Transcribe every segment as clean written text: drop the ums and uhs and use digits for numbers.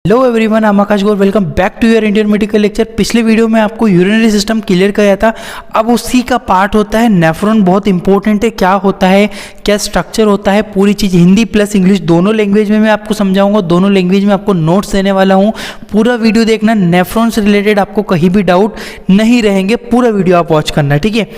Hello everyone, I am Akash Gaur. Welcome back to your Indian medical lecture. पिछले video में आपको urinary system clear किया था। अब उसी का पार्ट होता है नेफ्रॉन। बहुत इंपॉर्टेंट है, क्या होता है, क्या स्ट्रक्चर होता है, पूरी चीज़ हिंदी प्लस इंग्लिश दोनों लैंग्वेज में मैं आपको समझाऊंगा। दोनों लैंग्वेज में आपको नोट्स देने वाला हूँ। पूरा वीडियो देखना, नेफ्रॉन से रिलेटेड आपको कहीं भी डाउट नहीं रहेंगे। पूरा वीडियो आप वॉच करना, ठीक है।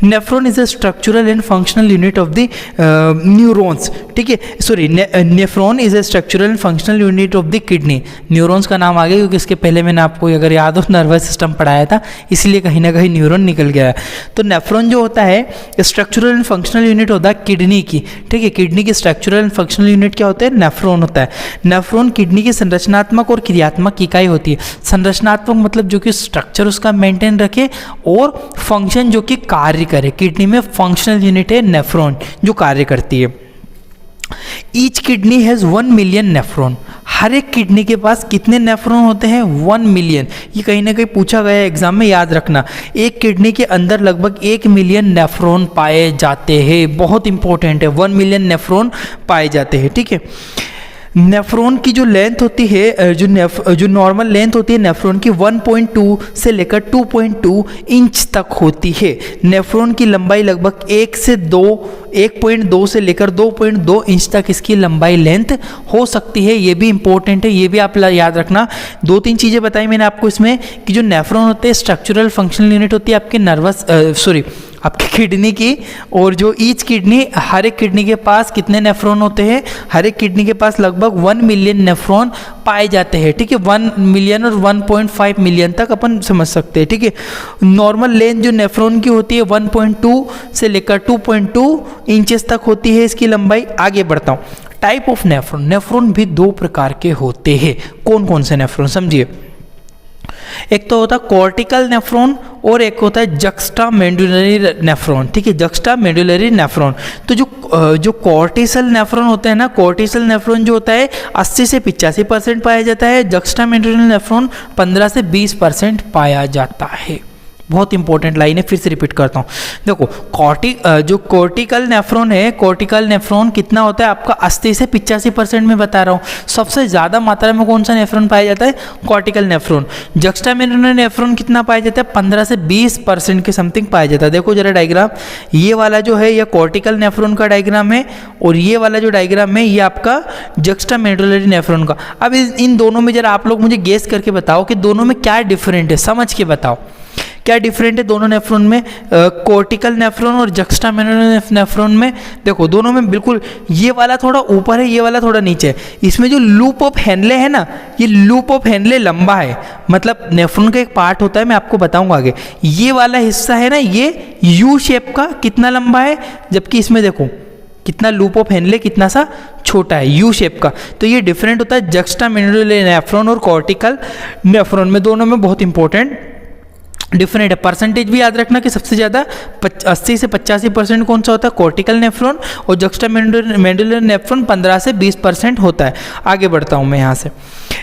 Nephron is a structural and functional unit of the neurons, ठीक है। Sorry, nephron is a structural and functional unit of the kidney. Neurons का नाम आ गया क्योंकि इसके पहले मैंने आपको अगर याद हो नर्वस सिस्टम पढ़ाया था, इसलिए कहीं ना कहीं न्यूरॉन निकल गया है। तो नेफ्रॉन जो होता है स्ट्रक्चरल एंड फंक्शनल यूनिट होता है किडनी की, ठीक है। किडनी की स्ट्रक्चरल एंड फंक्शनल यूनिट क्या होता है? नेफ्रॉन होता है। नेफ्रॉन किडनी की संरचनात्मक और क्रियात्मक इकाई होती है। संरचनात्मक मतलब जो कि स्ट्रक्चर उसका मेंटेन रखे, और फंक्शन जो कि कार्य करे। किडनी में फंक्शनल यूनिट है नेफ्रॉन जो कार्य करती है। Each kidney has 1 million nephron. हर एक किडनी के पास कितने नेफ्रॉन होते हैं? 1 मिलियन। ये कहीं ना कहीं पूछा गया है एग्जाम में, याद रखना। एक किडनी के अंदर लगभग 1 मिलियन नेफ्रॉन पाए जाते हैं। बहुत इंपॉर्टेंट है, 1 मिलियन नेफ्रॉन पाए जाते हैं, ठीक है। नेफ्रॉन की जो लेंथ होती है, जो नॉर्मल लेंथ होती है नेफ्रॉन की 1.2 से लेकर 2.2 इंच तक होती है। नेफ्रॉन की लंबाई लगभग 1.2 से लेकर 2.2 इंच तक इसकी लंबाई लेंथ हो सकती है। ये भी इंपॉर्टेंट है, ये भी आप याद रखना। 2-3 चीज़ें बताई मैंने आपको इसमें कि जो नेफ्रॉन होते हैं स्ट्रक्चरल फंक्शनल यूनिट होती है आपके आपकी किडनी की, और जो ईच किडनी, हर एक किडनी के पास कितने नेफ्रॉन होते हैं? हर एक किडनी के पास लगभग 1 मिलियन नेफ्रॉन पाए जाते हैं, ठीक है। 1 मिलियन और 1.5 मिलियन तक अपन समझ सकते हैं, ठीक है। नॉर्मल लेंथ जो नेफ्रॉन की होती है 1.2 से लेकर 2.2 इंचेस तक होती है इसकी लंबाई। आगे बढ़ता हूँ। Type of nephron. नेफ्रॉन भी 2 प्रकार के होते हैं। कौन कौन से नेफ्रॉन समझिए। एक तो होता है कॉर्टिकल नेफ्रॉन और एक होता है जक्स्टा मेडुलरी नेफ्रॉन, ठीक है। Juxta medullary nephron. तो जो कॉर्टिसल नेफ्रॉन होते हैं ना, कॉर्टिसल नेफ्रॉन जो होता है 80 से 85% पाया जाता है। जक्स्टा मेडुलरी नेफ्रॉन 15 से 20% पाया जाता है। बहुत इंपॉर्टेंट लाइन है, फिर से रिपीट करता हूँ। देखो, जो कॉर्टिकल नेफ्रॉन है, कॉर्टिकल नेफ्रॉन कितना होता है आपका? 80 से 85% में बता रहा हूँ। सबसे ज़्यादा मात्रा में कौन सा नेफ्रॉन पाया जाता है? Cortical nephron. जक्स्टामेडुलर नेफ्रॉन कितना पाया जाता है? 15 से 20% के समथिंग पाया जाता है। देखो जरा डायग्राम, ये वाला जो है ये कॉर्टिकल नेफ्रॉन का डायग्राम है, और ये वाला जो डायग्राम है ये आपका जक्स्टामेडुलरी नेफ्रॉन का। अब इन दोनों में जरा आप लोग मुझे गेस करके बताओ कि दोनों में क्या डिफरेंट है, समझ के बताओ क्या डिफरेंट है दोनों नेफ्रॉन में, कॉर्टिकल नेफ्रॉन और जक्स्टामेडुलर नेफ्रॉन में। देखो दोनों में बिल्कुल, ये वाला थोड़ा ऊपर है, ये वाला थोड़ा नीचे है। इसमें जो लूप ऑफ हेनले है ना, ये लूप ऑफ हेनले लंबा है, मतलब नेफ्रॉन का एक पार्ट होता है, मैं आपको बताऊंगा आगे। ये वाला हिस्सा है ना, ये यू शेप का कितना लंबा है, जबकि इसमें देखो कितना लूप ऑफ हेनले कितना सा छोटा है, यू शेप का। तो ये डिफरेंट होता है जक्स्टामेडुलर नेफ्रॉन और कॉर्टिकल नेफ्रॉन में। दोनों में बहुत इंपॉर्टेंट डिफरेंट है। परसेंटेज भी याद रखना कि सबसे ज़्यादा 80 से 85% कौन सा होता है? कॉर्टिकल नेफ्रॉन, और जक्स्टामेडुलर नेफ्रॉन 15 से 20% होता है। आगे बढ़ता हूँ मैं यहाँ से।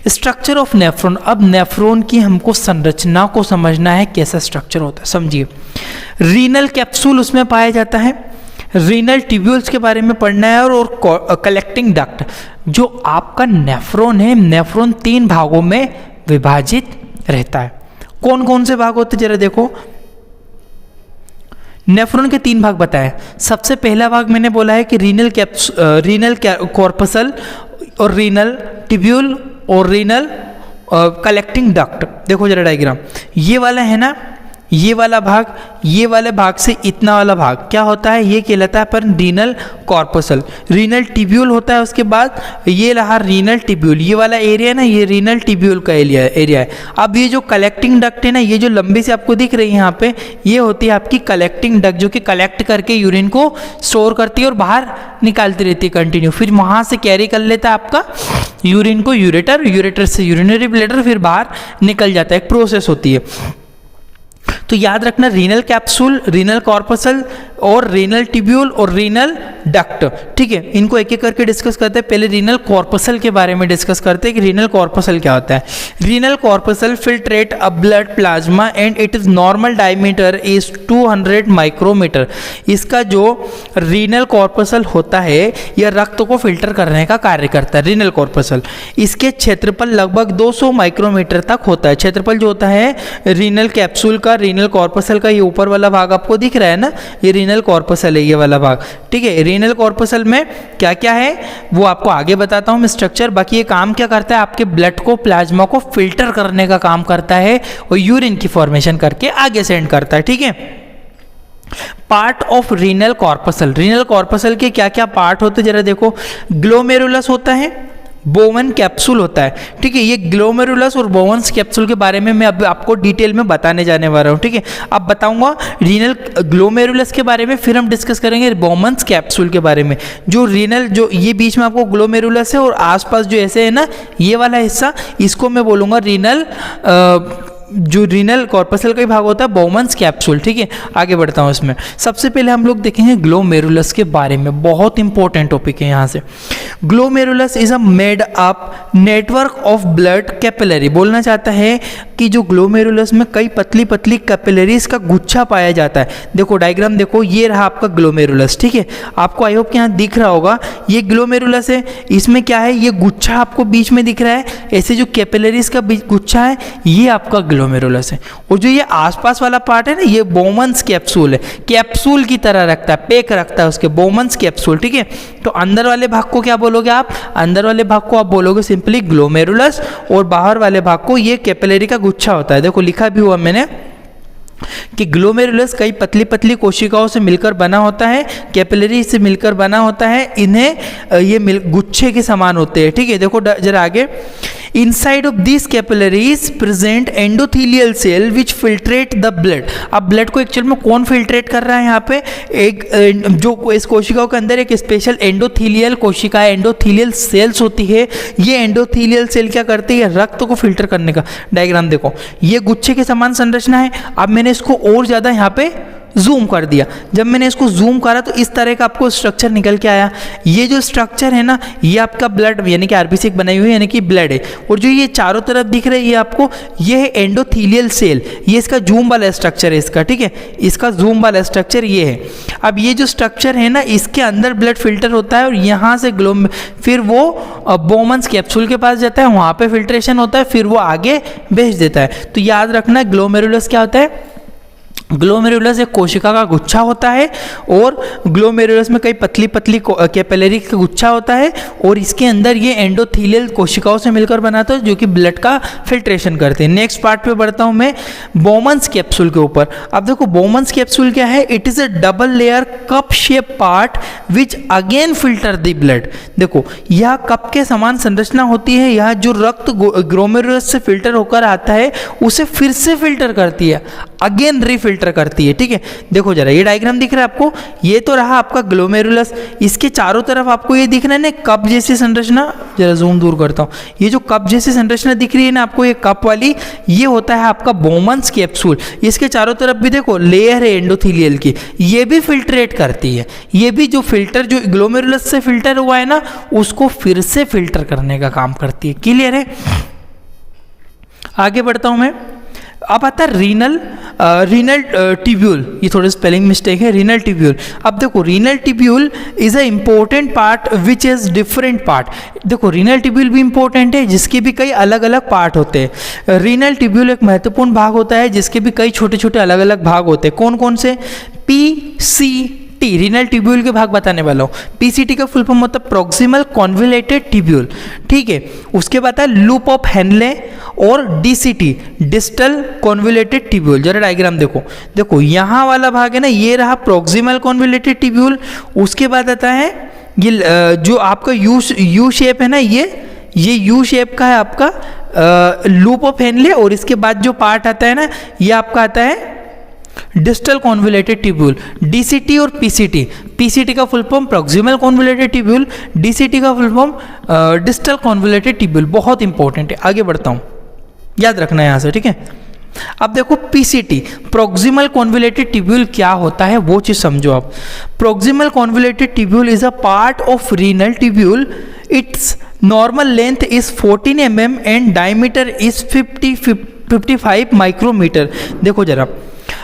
Structure of nephron. अब नेफ्रॉन की हमको संरचना को समझना है, कैसा स्ट्रक्चर होता है, समझिए। रीनल कैप्सूल उसमें पाया जाता है, रीनल ट्यूब्यूल्स के बारे में पढ़ना है, और कलेक्टिंग डक्ट। जो आपका नेफ्रॉन है, नेफ्रॉन 3 भागों में विभाजित रहता है। कौन कौन से भाग होते हैं जरा देखो। नेफ्रॉन के 3 भाग बताएं। सबसे पहला भाग मैंने बोला है कि रीनल कॉर्पसल और रीनल ट्यूब्यूल और रीनल कलेक्टिंग डक्ट। देखो जरा डायग्राम, ये वाला है ना, ये वाला भाग, ये वाले भाग से इतना वाला भाग क्या होता है? ये कहलाता है पर रीनल कॉर्पसल। रीनल टिब्यूल होता है, उसके बाद ये रहा रीनल टिब्यूल। ये वाला एरिया है ना, ये रीनल टिब्यूल का एरिया है। अब ये जो कलेक्टिंग डक्ट है ना, ये जो लंबी से आपको दिख रही है यहाँ पे, ये होती है आपकी कलेक्टिंग डक्ट, जो कि कलेक्ट करके यूरिन को स्टोर करती है और बाहर निकालती रहती है कंटिन्यू। फिर वहाँ से कैरी कर लेता है आपका यूरिन को यूरेटर, यूरेटर से यूरिनरी ब्लैडर, फिर बाहर निकल जाता है। एक प्रोसेस होती है। तो याद रखना रीनल कैप्सूल, रीनल कॉर्पसल और रीनल ट्यूब्यूल और रीनल डक्ट, ठीक है। इनको एक एक करके डिस्कस करते हैं। पहले रीनल कॉर्पसल के बारे में डिस्कस करते हैं कि रीनल कॉर्पसल क्या होता है। Renal corpuscle filtrate a blood plasma and it is normal diameter is 200 micrometre. इसका जो रीनल कॉर्पसल होता है यह रक्त को फिल्टर करने का कार्य करता है, रीनल कॉर्पसल। इसके क्षेत्रफल लगभग 200 माइक्रोमीटर तक होता है। क्षेत्रफल जो होता है रीनल कैप्सूल का, रीनल कॉर्पसल का, ये ऊपर वाला भाग आपको दिख रहा है ना, ये रीनल कॉर्पसल है, ये वाला भाग, ठीक है। रीनल कॉर्पसल में क्या क्या है वो आपको आगे बताता हूँ मैं स्ट्रक्चर। बाकी ये काम क्या करता है, आपके ब्लड को, प्लाज्मा को फिल्टर करने का काम करता है और यूरिन की फॉर्मेशन करके आगे सेंड करता है, ठीक है। Part of renal corpuscle, renal corpuscle के क्या क्या पार्ट होते हैं जरा देखो। ग्लोमेरुलस होता है, बोवन कैप्सूल होता है, ठीक है। ये ग्लोमेरुलस और बोवंस कैप्सूल के बारे में मैं अब आपको डिटेल में बताने जाने वाला हूँ, ठीक है। अब बताऊंगा रीनल ग्लोमेरुलस के बारे में, फिर हम डिस्कस करेंगे बोवंस कैप्सूल के बारे में। जो रीनल, जो ये बीच में आपको ग्लोमेरुलस है और आसपास जो ऐसे है ना ये वाला हिस्सा, इसको मैं बोलूँगा रीनल, जो रीनल कॉर्पसल का ही भाग होता है बोवंस कैप्सूल, ठीक है। आगे बढ़ता हूँ इसमें। सबसे पहले हम लोग देखेंगे ग्लोमेरुलस के बारे में, बहुत इंपॉर्टेंट टॉपिक है यहाँ से। Glomerulus is a made up network of blood capillary. बोलना चाहता है कि जो ग्लोमेरुलस में कई पतली पतली कैपिलरीज का गुच्छा पाया जाता है। देखो डायग्राम देखो, ये रहा आपका ग्लोमेरुलस, ठीक है। आपको आई होप कि यहाँ दिख रहा होगा, ये ग्लोमेरुलस है, इसमें क्या है, ये गुच्छा आपको बीच में दिख रहा है, ऐसे जो कैपिलरीज का गुच्छा है ये आपका ग्लोमेरुलस है। और जो ये आसपास वाला पार्ट है ना, ये बोवंस कैप्सूल है, कैप्सूल की तरह रखता है, पैक रखता है उसके, बोवंस कैप्सूल, ठीक है। तो अंदर वाले भाग को क्या बोलोगे आप, अंदर वाले भाग को आप बोलोगे सिंपली ग्लोमेरुलस, और बाहर वाले भाग को ये कैपिलरी का गुच्छा होता है। देखो लिखा भी हुआ मैंने कि ग्लोमेरुलस कई पतली पतली कोशिकाओं से मिलकर बना होता है, कैपिलरी से मिलकर बना होता है, इन्हें ये गुच्छे के समान होते हैं, ठीक है। देखो जरा आगे, inside of this capillaries present endothelial cell which filtrate the blood. अब ब्लड को एक्चुअल में कौन फिल्ट्रेट कर रहा है यहाँ पे, एक जो इस कोशिकाओं के अंदर एक स्पेशल एंडोथीलियल कोशिका है, एंडोथीलियल सेल्स होती है। ये एंडोथीलियल सेल क्या करती है, रक्त को फिल्टर करने का। डायग्राम देखो, ये गुच्छे के समान संरचना है। अब मैंने इसको और ज़्यादा यहाँ पे जूम कर दिया। जब मैंने इसको जूम करा तो इस तरह का आपको स्ट्रक्चर निकल के आया। ये जो स्ट्रक्चर है ना, ये आपका ब्लड यानी कि आरबीसी बनाई हुई यानी कि ब्लड है। और जो ये चारों तरफ दिख रहा है ये आपको, ये है एंडोथीलियल सेल, ये इसका जूम वाला स्ट्रक्चर है इसका, ठीक है। इसका जूम वाला स्ट्रक्चर ये है। अब ये जो स्ट्रक्चर है ना, इसके अंदर ब्लड फिल्टर होता है और यहाँ से फिर वो बोवंस कैप्सूल के पास जाता है, वहाँ पे फिल्ट्रेशन होता है, फिर वो आगे भेज देता है। तो याद रखना ग्लोमेरुलस क्या होता है, ग्लोमेरुलस एक कोशिका का गुच्छा होता है और ग्लोमेरुलस में कई पतली पतली कैपिलरी का गुच्छा होता है और इसके अंदर ये एंडोथीलियल कोशिकाओं से मिलकर बनाता है जो कि ब्लड का फिल्ट्रेशन करते हैं। नेक्स्ट पार्ट पे बढ़ता हूँ मैं, बोवंस कैप्सूल के ऊपर। अब देखो बोवंस कैप्सूल क्या है, it is a double layer cup shape part which again filter the blood. देखो यह कप के समान संरचना होती है, यह जो रक्त ग्लोमेरुलस से फिल्टर होकर आता है उसे फिर से फिल्टर करती है, अगेन रीफिल्टर करती है, ठीक है। देखो जरा ये डायग्राम दिख रहा है आपको, ये तो रहा आपका ग्लोमेरुलस, इसके चारों तरफ आपको ये दिख रहा है ना कप जैसी संरचना। जरा जूम दूर करता हूँ, ये जो कप जैसी संरचना दिख रही है ना आपको, ये कप वाली, ये होता है आपका बोवंस कैप्सूल। इसके चारों तरफ भी देखो लेयर है एंडोथीलियल की, ये भी फिल्ट्रेट करती है। ये भी जो फिल्टर, जो ग्लोमेरुलस से फिल्टर हुआ है ना, उसको फिर से फिल्टर करने का काम करती है। क्लियर है? आगे बढ़ता हूं मैं। अब आता है रीनल ट्यूब्यूल, ये थोड़ी स्पेलिंग मिस्टेक है, रीनल ट्यूब्यूल। अब देखो renal tubule is a important part which is different part. देखो रीनल ट्यूब्यूल भी इंपॉर्टेंट है जिसके भी कई अलग अलग पार्ट होते हैं। रीनल ट्यूब्यूल एक महत्वपूर्ण भाग होता है जिसके भी कई छोटे छोटे अलग अलग भाग होते हैं। कौन कौन से? PCT, रीनल ट्यूब्यूल के भाग बताने वाला हूँ। PCT का फुल फॉर्म होता है प्रोक्सिमल कॉन्वोल्यूटेड ट्यूब्यूल, ठीक है। उसके बाद है लूप ऑफ हेनले और DCT, डिस्टल कॉन्वोल्यूटेड ट्यूब्यूल। जरा डायग्राम देखो, देखो यहाँ वाला भाग है ना, ये रहा प्रोक्सिमल कॉन्वोल्यूटेड ट्यूब्यूल। उसके बाद आता है ये जो आपका यू शेप है ना, ये यू शेप का है आपका लूप ऑफ हेनले। और इसके बाद जो पार्ट आता है ना, ये आपका आता है डिस्टल कॉन्वोल्यूटेड ट्यूब्यूल। DCT और PCT, PCT का full form proximal convoluted tubule, DCT का full form distal convoluted tubule. बहुत इंपॉर्टेंट है। आगे बढ़ता हूँ, याद रखना है यहाँ से, ठीक है। अब देखो पीसीटी, प्रोक्सिमल कॉन्वोल्यूटेड ट्यूब्यूल क्या होता है वो चीज समझो आप। Proximal convoluted tubule is a part of renal tubule. Its normal length is 14 mm and diameter is 55 micrometre. देखो जरा,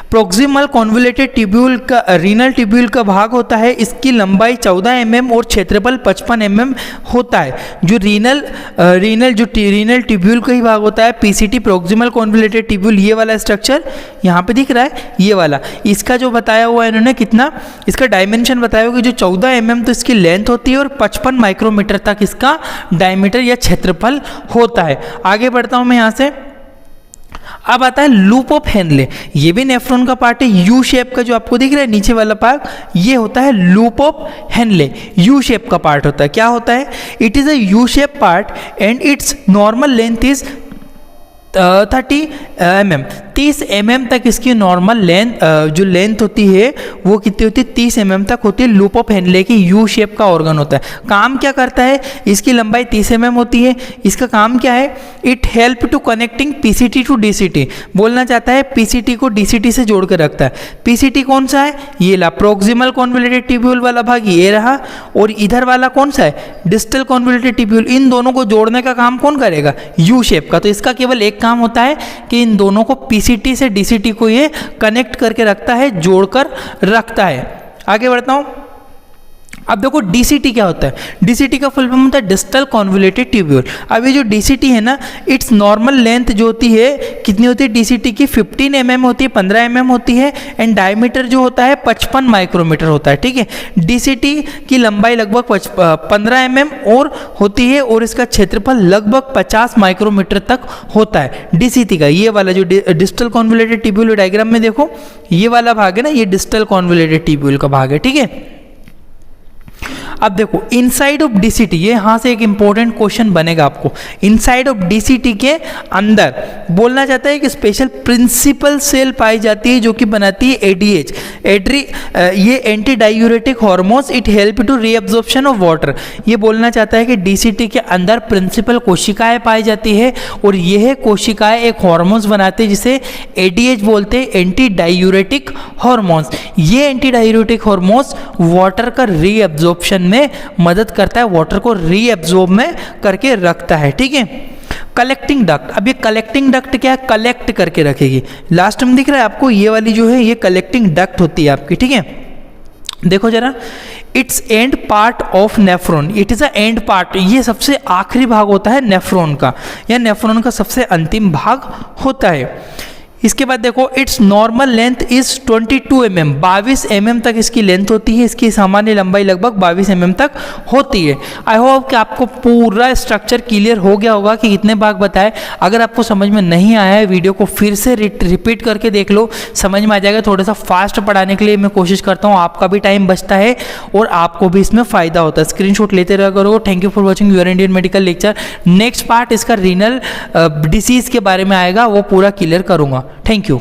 प्रोक्सिमल कॉन्वोल्यूटेड ट्यूब्यूल का रीनल ट्यूब्यूल का भाग होता है, इसकी लंबाई 14 mm और क्षेत्रफल 55 mm होता है। जो रीनल ट्यूब्यूल का ही भाग होता है पीसीटी, प्रोक्सिमल कॉन्वोल्यूटेड ट्यूब्यूल, ये वाला स्ट्रक्चर यहाँ पे दिख रहा है, ये वाला। इसका जो बताया हुआ है इन्होंने कितना, इसका डायमेंशन बताया हुआ कि जो 14 mm तो इसकी लेंथ होती है और 55 माइक्रोमीटर तक इसका डायमीटर या क्षेत्रफल होता है। आगे बढ़ता हूँ मैं यहाँ से। अब आता है लूप ऑफ हेनले, ये भी नेफ्रॉन का पार्ट है। यू शेप का जो आपको दिख रहा है नीचे वाला पार्ट, ये होता है loop of Henle, U shape का पार्ट होता है। क्या होता है? It is a U shape part and it's normal length is 30 mm, 30 mm तक इसकी नॉर्मल लेंथ जो लेंथ होती है वो कितनी होती है? 30 mm तक होती है। लूप ऑफ हेनले की यू शेप का ऑर्गन होता है। काम क्या करता है? इसकी लंबाई 30 mm होती है। इसका काम क्या है? It help to connecting PCT to DCT. बोलना चाहता है पीसीटी को डीसीटी से जोड़ कर रखता है। पीसीटी कौन सा है? ये ला प्रोक्सिमल कॉन्वोल्यूटेड ट्यूब्यूल वाला भाग ये रहा, और इधर वाला कौन सा है? Distal convoluted tubule. इन दोनों को जोड़ने का काम कौन करेगा? यू शेप का। तो इसका केवल एक काम होता है कि इन दोनों को पीसीटी से डीसीटी को ये कनेक्ट करके रखता है, जोड़कर रखता है। आगे बढ़ता हूं। अब देखो डीसीटी क्या होता है? डीसीटी का फुल फॉर्म होता है डिस्टल कॉन्वोल्यूटेड ट्यूब्यूल। अब ये जो डीसीटी है ना, इट्स नॉर्मल लेंथ जो होती है कितनी होती है? डीसीटी की 15 mm होती है, 15 mm होती है, एंड डायमीटर जो होता है 55 माइक्रोमीटर होता है। ठीक है, डीसीटी की लंबाई लगभग 15 mm और होती है, और इसका क्षेत्रफल लगभग 50 माइक्रोमीटर तक होता है डीसीटी का। ये वाला जो डिस्टल कॉन्वोल्यूटेड ट्यूब्यूल डायग्राम में देखो, ये वाला भाग है ना, ये डिस्टल कॉन्वोल्यूटेड ट्यूब्यूल का भाग है। ठीक है, अब देखो इनसाइड ऑफ डीसीटी, ये यहां से एक इंपॉर्टेंट क्वेश्चन बनेगा आपको। इनसाइड ऑफ डीसीटी के अंदर बोलना चाहता है कि स्पेशल प्रिंसिपल सेल पाई जाती है जो कि बनाती है एडीएच, ये anti diuretic hormones. It help to reabsorption of water. ये बोलना चाहता है कि डीसीटी के अंदर प्रिंसिपल कोशिकाएं पाई जाती है, और यह कोशिकाएं एक हार्मोन्स बनाते हैं जिसे एडीएच बोलते हैं, एंटी डायूरेटिक हार्मोन्स। ये एंटी डायूरेटिक हार्मोन्स वाटर का रीअब्जॉर्प्शन में मदद करता है, वाटर को रीअब्जॉर्ब में करके रखता है। ठीक है, कलेक्टिंग डक्ट। अब ये कलेक्टिंग डक्ट क्या है? कलेक्ट करके रखेगी। लास्ट में दिख रहा है आपको, ये वाली जो है ये कलेक्टिंग डक्ट होती है आपकी। ठीक है, देखो जरा, it's and part of nephron. It is a and part, ये सबसे आखिरी भाग होता है नेफ्रॉन का, या नेफ्रॉन का सबसे अंतिम भाग होता है। इसके बाद देखो, it's normal length is 22 mm, 22 mm तक इसकी लेंथ होती है। इसकी सामान्य लंबाई लगभग 22 mm तक होती है। आई होप कि आपको पूरा स्ट्रक्चर क्लियर हो गया होगा कि कितने भाग बताए। अगर आपको समझ में नहीं आया है, वीडियो को फिर से रिपीट करके देख लो, समझ में आ जाएगा। थोड़ा सा फास्ट पढ़ाने के लिए मैं कोशिश करता हूँ, आपका भी टाइम बचता है और आपको भी इसमें फ़ायदा होता है। स्क्रीनशॉट लेते रहा करो। Thank you for watching your Indian medical lecture. Next part इसका रीनल डिसीज़ के बारे में आएगा, वो पूरा क्लियर करूँगा। Thank you.